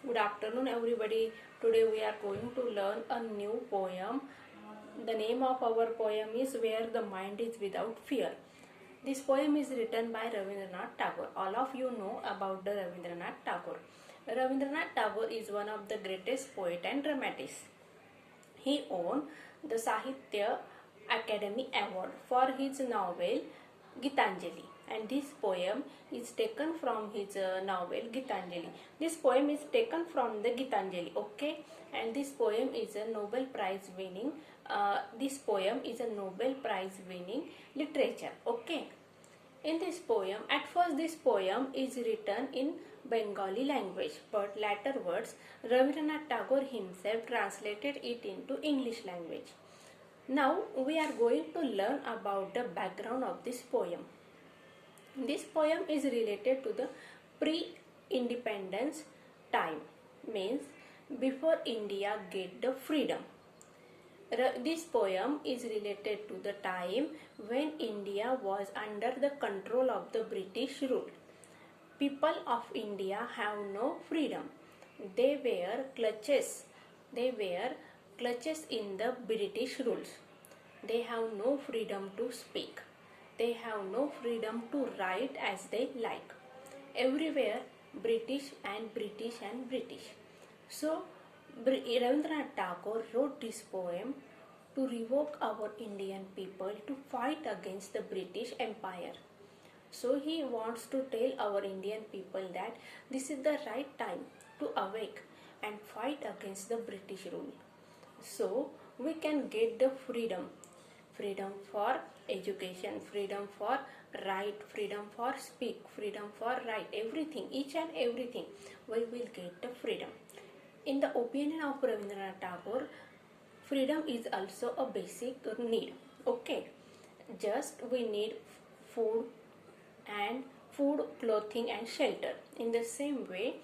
Good afternoon, everybody. Today we are going to learn a new poem. The name of our poem is Where the Mind is Without Fear. This poem is written by Rabindranath Tagore. All of you know about the Rabindranath Tagore. Rabindranath Tagore is one of the greatest poet and dramatists. He won the Sahitya Academy Award for his novel Gitanjali, and this poem is taken from his novel Gitanjali. This poem is taken from the Gitanjali, okay, and this poem is a Nobel Prize winning. This poem is a Nobel Prize winning literature, okay. In this poem, at first this poem is written in Bengali language, but later words Rabindranath Tagore himself translated it into English language. Now we are going to learn about the background of this poem. This poem is related to the pre-independence time, means before India get the freedom. This poem is related to the time when India was under the control of the British rule. People of India have no freedom. They were clutches. They were clutches in the British rules. They have no freedom to speak. They have no freedom to write as they like. Everywhere British and British and British. So Rabindranath Tagore wrote this poem to revoke our Indian people to fight against the British Empire. So he wants to tell our Indian people that this is the right time to awake and fight against the British rule. So we can get the freedom. Freedom for education, freedom for right, freedom for speak, freedom for write, everything, each and everything, we will get the freedom. In the opinion of Rabindranath Tagore, freedom is also a basic need, okay. Just we need food, clothing and shelter. In the same way,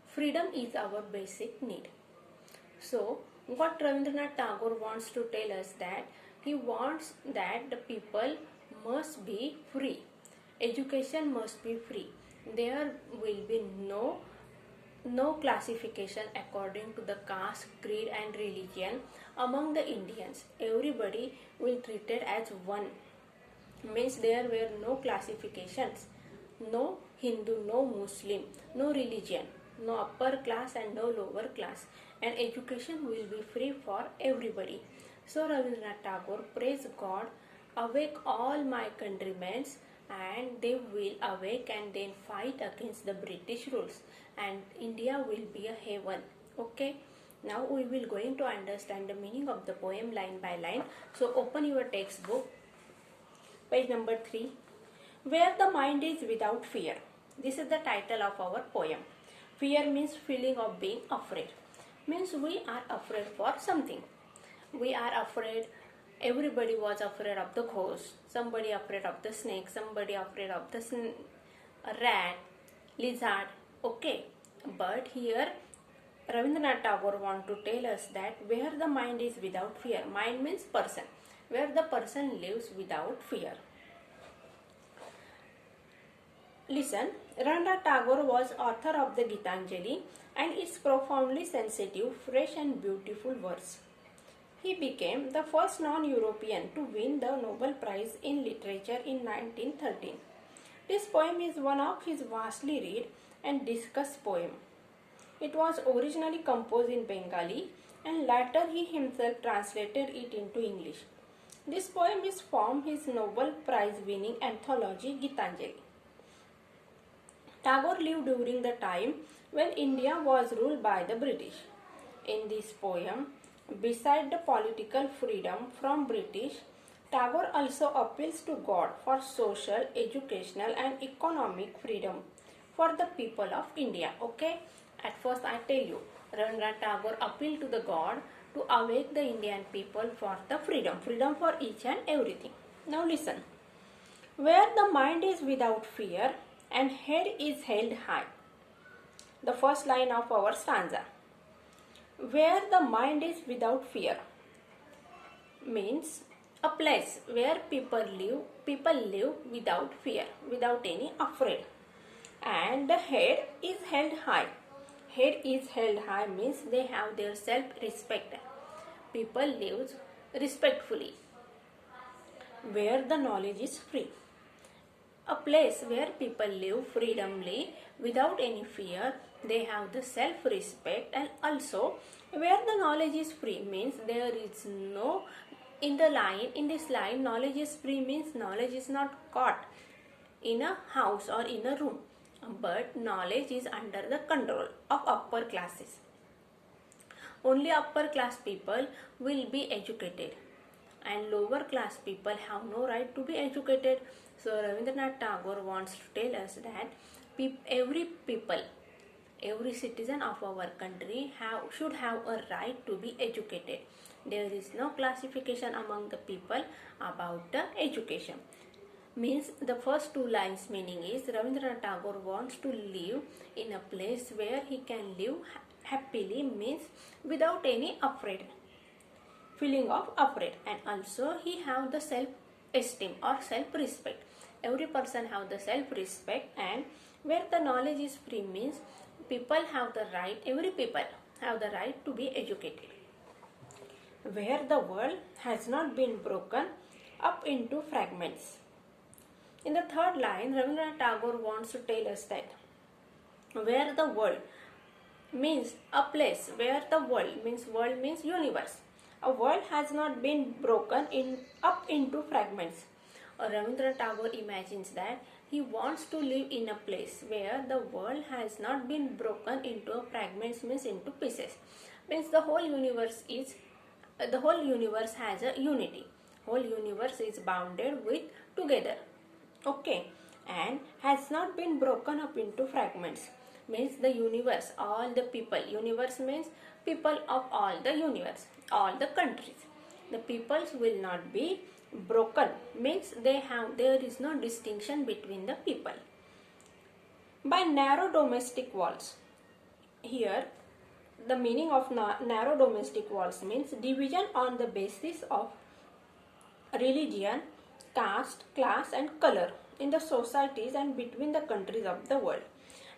freedom is our basic need. So what Rabindranath Tagore wants to tell us that he wants that the people must be free. Education must be free. There will be no classification according to the caste, creed and religion among the Indians. Everybody will treated as one. Means there were no classifications, no Hindu, no Muslim, no religion, no upper class and no lower class, and education will be free for everybody. So Rabindranath Tagore prays God, awake all my countrymen and they will awake and then fight against the British rules and India will be a heaven, okay. Now we will going to understand the meaning of the poem line by line. So open your textbook, page number 3. Where the mind is without fear. This is the title of our poem. Fear means feeling of being afraid. Means we are afraid for something. We are afraid. Everybody was afraid of the ghost. Somebody afraid of the snake. Somebody afraid of the rat, lizard. Okay. But here Rabindranath Tagore want to tell us that where the mind is without fear. Mind means person. Where the person lives without fear. Listen, Rabindranath Tagore was author of the Gitanjali and its profoundly sensitive, fresh and beautiful verse. He became the first non-European to win the Nobel Prize in Literature in 1913. This poem is one of his vastly read and discussed poem. It was originally composed in Bengali and later he himself translated it into English. This poem is from his Nobel Prize winning anthology Gitanjali. Tagore lived during the time when India was ruled by the British. In this poem, beside the political freedom from British, Tagore also appeals to God for social, educational and economic freedom for the people of India. Okay, at first I tell you, Rabindranath Tagore appealed to the God to awake the Indian people for the freedom for each and everything. Now listen, where the mind is without fear and head is held high. The first line of our stanza. Where the mind is without fear means a place where people live without fear, without any afraid. And the head is held high. head is held high means they have their self-respect. People live respectfully. Where the knowledge is free. A place where people live freely without any fear, they have the self-respect, and also where the knowledge is free means there is no in this line knowledge is free means knowledge is not caught in a house or in a room, but knowledge is under the control of upper classes. Only upper class people will be educated and lower class people have no right to be educated. So Rabindranath Tagore wants to tell us that every citizen of our country should have a right to be educated. There is no classification among the people about the education. Means the first two lines meaning is Rabindranath Tagore wants to live in a place where he can live happily, means without any feeling of afraid, and also he have the self-esteem or self-respect. Every person have the self-respect, and where the knowledge is free means every people have the right to be educated. Where the world has not been broken up into fragments. In the third line, Rabindranath Tagore wants to tell us that where the world means a place where the world means universe. A world has not been broken up into fragments. Rabindranath Tagore imagines that he wants to live in a place where the world has not been broken into fragments, means into pieces. Means the whole universe has a unity. Whole universe is bounded with together. Okay, and has not been broken up into fragments. Means the universe, all the people. Universe means people of all the universe, all the countries. The peoples will not be broken, means there is no distinction between the people by narrow domestic walls. Here the meaning of narrow domestic walls means division on the basis of religion, caste, class and color in the societies and between the countries of the world.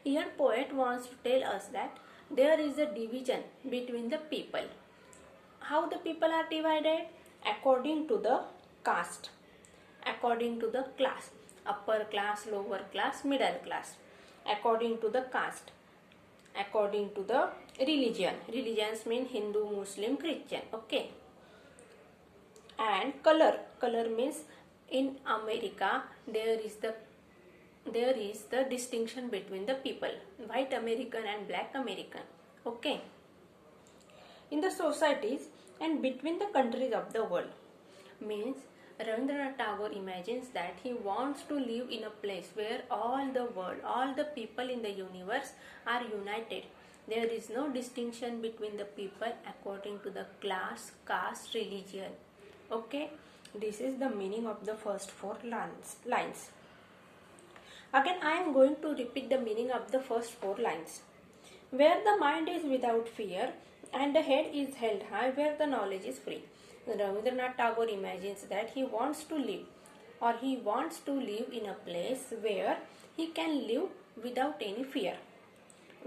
Here poet wants to tell us that there is a division between the people. How the people are divided? According to the caste, according to the class, upper class, lower class, middle class, according to the caste, according to the religions mean Hindu, Muslim, Christian. Okay, and color means in America there is the distinction between the people, white American and black American. Okay, in the societies and between the countries of the world means Rabindranath Tagore imagines that he wants to live in a place where all the people in the universe are united. There is no distinction between the people according to the class, caste, religion. Okay, this is the meaning of the first four lines. Again, I am going to repeat the meaning of the first four lines. Where the mind is without fear and the head is held high, where the knowledge is free. Rabindranath Tagore imagines that he wants to live in a place where he can live without any fear,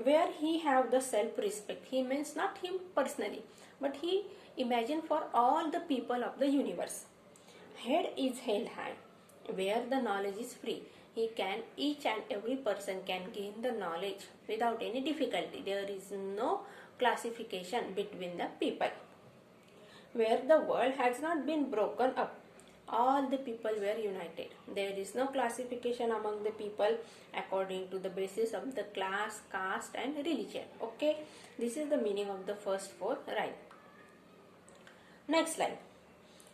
where he have the self-respect. He means not him personally, but he imagine for all the people of the universe. Head is held high, where the knowledge is free. Each and every person can gain the knowledge without any difficulty. There is no classification between the people. Where the world has not been broken up, all the people were united. There is no classification among the people according to the basis of the class, caste and religion. Okay, this is the meaning of the first four lines. Next line.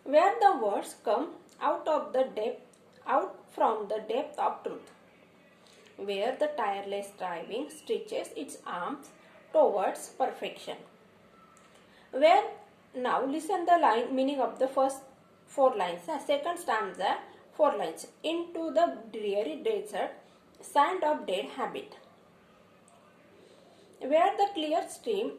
Where the words come out from the depth of truth, where the tireless striving stretches its arms towards perfection. Where now listen the meaning of the first four lines. Second stanza, 4 lines. Into the dreary desert, sand of dead habit. Where the clear stream,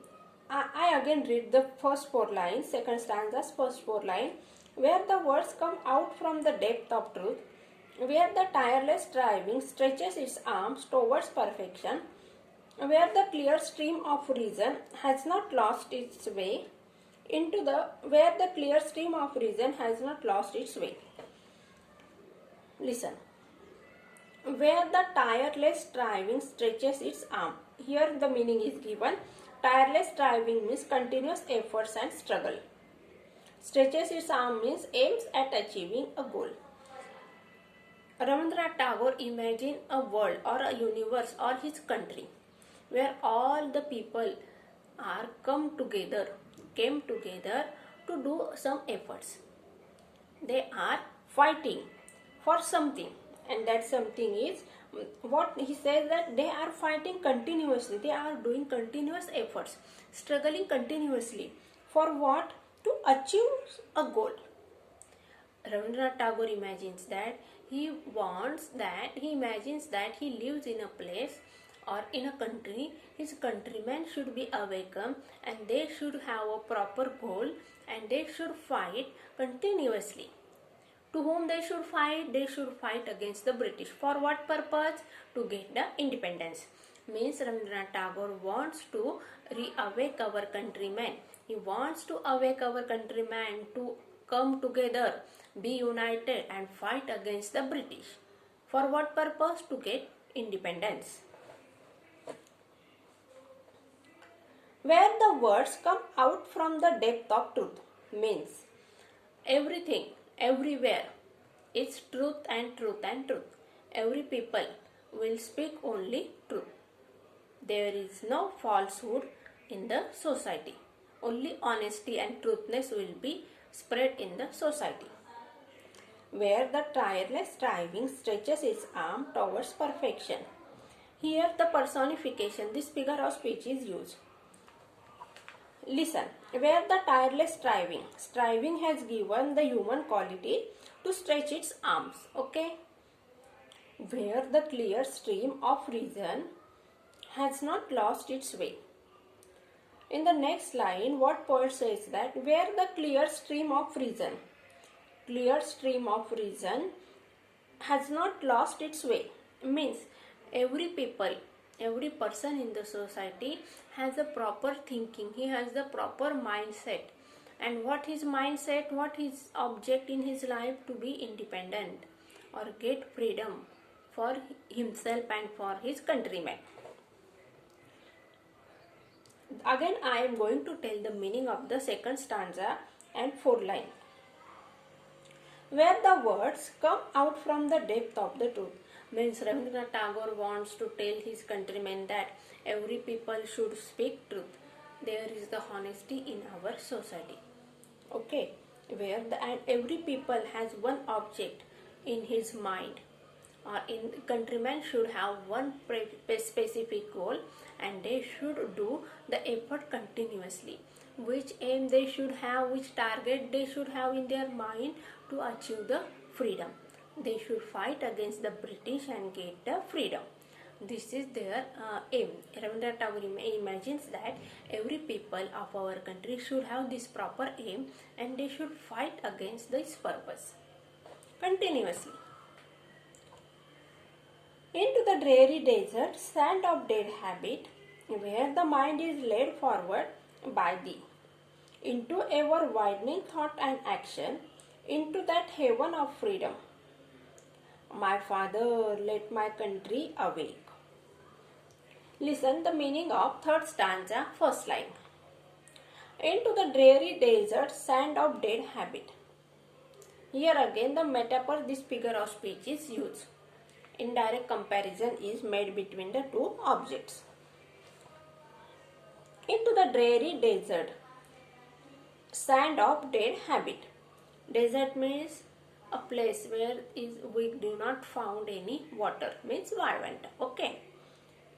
I again read the first 4 lines, second stanza's first 4 lines. Where the words come out from the depth of truth, where the tireless striving stretches its arms towards perfection, where the clear stream of reason has not lost its way into the where the clear stream of reason has not lost its way. Listen. Where the tireless striving stretches its arm. Here the meaning is given. Tireless striving means continuous efforts and struggle. Stretches its arm means aims at achieving a goal. Rabindranath Tagore imagined a world or a universe or his country where all the people came together to do some efforts. They are fighting for something, and that something is what he says, that they are fighting continuously, they are doing continuous efforts, struggling continuously for what? To achieve a goal. Rabindranath Tagore imagines that he imagines that he lives in a place or in a country, his countrymen should be awakened and they should have a proper goal and they should fight continuously. To whom they should fight? They should fight against the British. For what purpose? To get the independence. Means Rabindranath Tagore wants to re-awake our countrymen. He wants to awake our countrymen to come together, be united and fight against the British. For what purpose? To get independence. Where the words come out from the depth of truth means everything, everywhere, it's truth and truth and truth. Every people will speak only truth. There is no falsehood in the society. Only honesty and truthness will be spread in the society. Where the tireless striving stretches its arm towards perfection. Here the personification, this figure of speech is used. Listen, where the tireless striving has given the human quality to stretch its arms, okay? Where the clear stream of reason has not lost its way. In the next line, what poet says that where the clear stream of reason has not lost its way, means every person in the society has a proper thinking, he has the proper mindset, and what his mindset, what his object in his life, to be independent or get freedom for himself and for his countrymen. Again I am going to tell the meaning of the second stanza and fourth line. Where the words come out from the depth of the truth, means Rabindranath Tagore wants to tell his countrymen that every people should speak truth. There is the honesty in our society. Okay, and every people has one object in his mind, or in countrymen should have one specific goal, and they should do the effort continuously. Which aim they should have, which target they should have in their mind to achieve the freedom. They should fight against the British and get the freedom. This is their aim. Rabindranath Tagore imagines that every people of our country should have this proper aim and they should fight against this purpose continuously. Into the dreary desert, sand of dead habit, where the mind is led forward by thee, into ever widening thought and action, into that heaven of freedom. My Father, let my country awake. Listen the meaning of third stanza, first line. Into the dreary desert, sand of dead habit. Here again the metaphor, this figure of speech is used. Indirect comparison is made between the two objects. Into the dreary desert, sand of dead habit. Desert means a place where we do not found any water, means violent. Okay.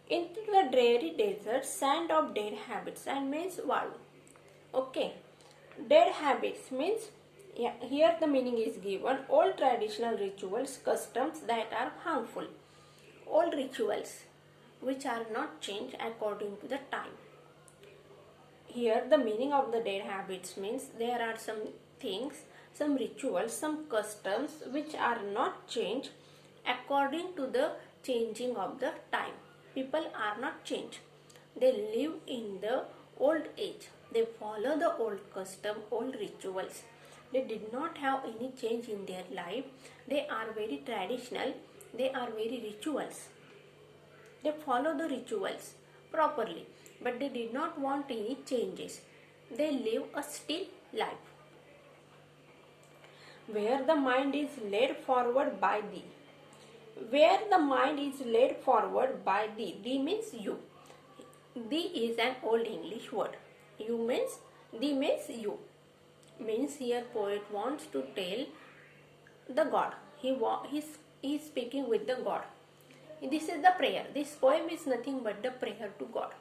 Into the dreary desert, sand of dead habits, and means wild. Okay. Dead habits means, here the meaning is given, all traditional rituals, customs that are harmful. All rituals which are not changed according to the time. Here the meaning of the dead habits means there are some things, some rituals, some customs which are not changed according to the changing of the time. People are not changed. They live in the old age. They follow the old custom, old rituals. They did not have any change in their life. They are very traditional. They are very rituals. They follow the rituals properly, but they did not want any changes. They live a still life where the mind is led forward by thee. Where the mind is led forward by thee. Thee means you. Thee is an old English word. You means thee means you. Means here poet wants to tell the God. He is speaking with the God. This is the prayer. This poem is nothing but the prayer to God.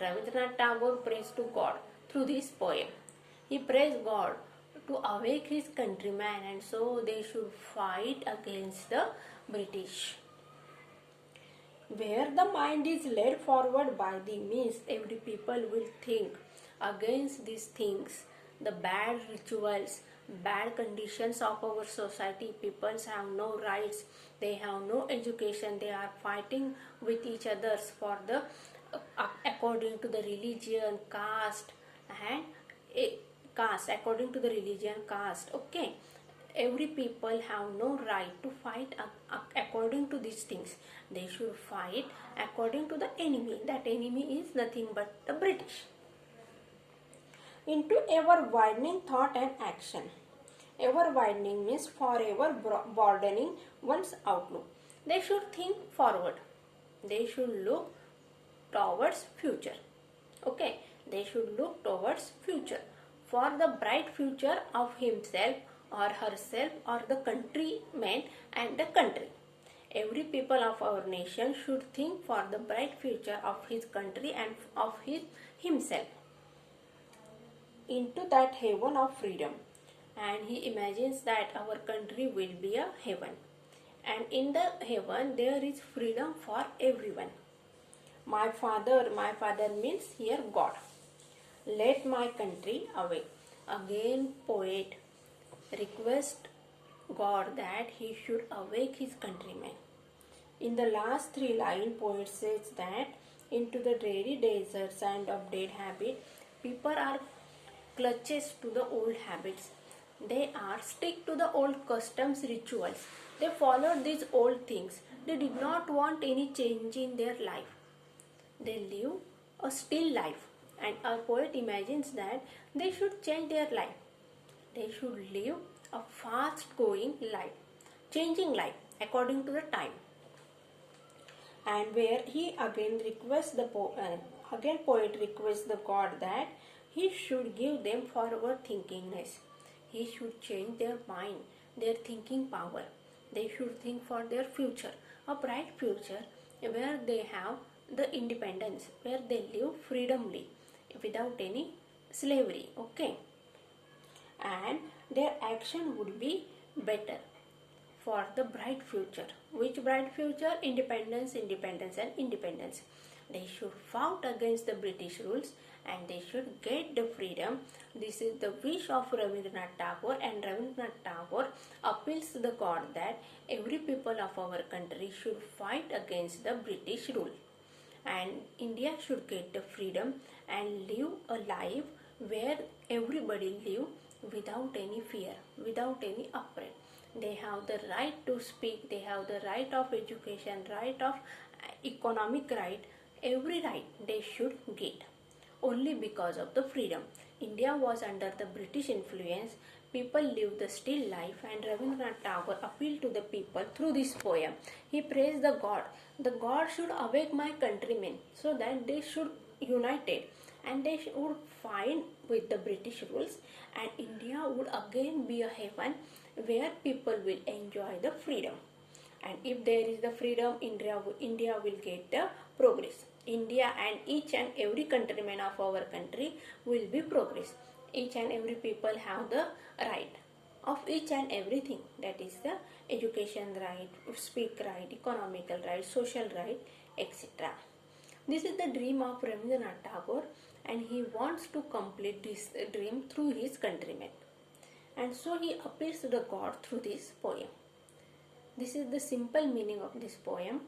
Rabindranath Tagore prays to God through this poem. He prays God to awake his countrymen, and so they should fight against the British. Where the mind is led forward by the means, every people will think against these things, the bad rituals, bad conditions of our society. Peoples have no rights, they have no education, they are fighting with each others for the according to the religion, caste, and caste, according to the religion, caste. Okay, every people have no right to fight according to these things. They should fight according to the enemy. That enemy is nothing but the British. Into ever widening thought and action. Ever widening means forever broadening one's outlook. They should think forward. They should look towards future. Okay, they should look towards future for the bright future of himself or herself or the countrymen and the country. Every people of our nation should think for the bright future of his country and of himself into that heaven of freedom. And he imagines that our country will be a heaven. And in the heaven there is freedom for everyone. My father means here God. Let my country awake. Again poet request God that he should awake his countrymen. In the last three lines, poet says that into the dreary deserts and of dead habit, people are clutches to the old habits. They are stick to the old customs, rituals. They followed these old things. They did not want any change in their life. They live a still life, and our poet imagines that they should change their life. They should live a fast going life, changing life according to the time. And where he again requests poet requests the God that he should give them forward thinkingness. He should change their mind, their thinking power. They should think for their future, a bright future where they have the independence, where they live freedomly without any slavery. Okay, and their action would be better for the bright future. Which bright future? Independence, independence, and independence. They should fight against the British rules and they should get the freedom. This is the wish of Rabindranath Tagore, and Rabindranath Tagore appeals to the God that every people of our country should fight against the British rule. And India should get the freedom and live a life where everybody live without any fear, without any upset. They have the right to speak, they have the right of education, right of economic right, every right they should get only because of the freedom. India was under the British influence, people lived the still life, and Rabindranath Tagore appealed to the people through this poem. He praised the God should awake my countrymen so that they should united and they would fight with the British rules, and India would again be a heaven where people will enjoy the freedom. And if there is the freedom, India will get the progress. India and each and every countryman of our country will be progress. Each and every people have the right of each and everything, that is the education right, speak right, economical right, social right, etc. This is the dream of Rabindranath Tagore, and he wants to complete this dream through his countrymen. And so he appeals to the God through this poem. This is the simple meaning of this poem.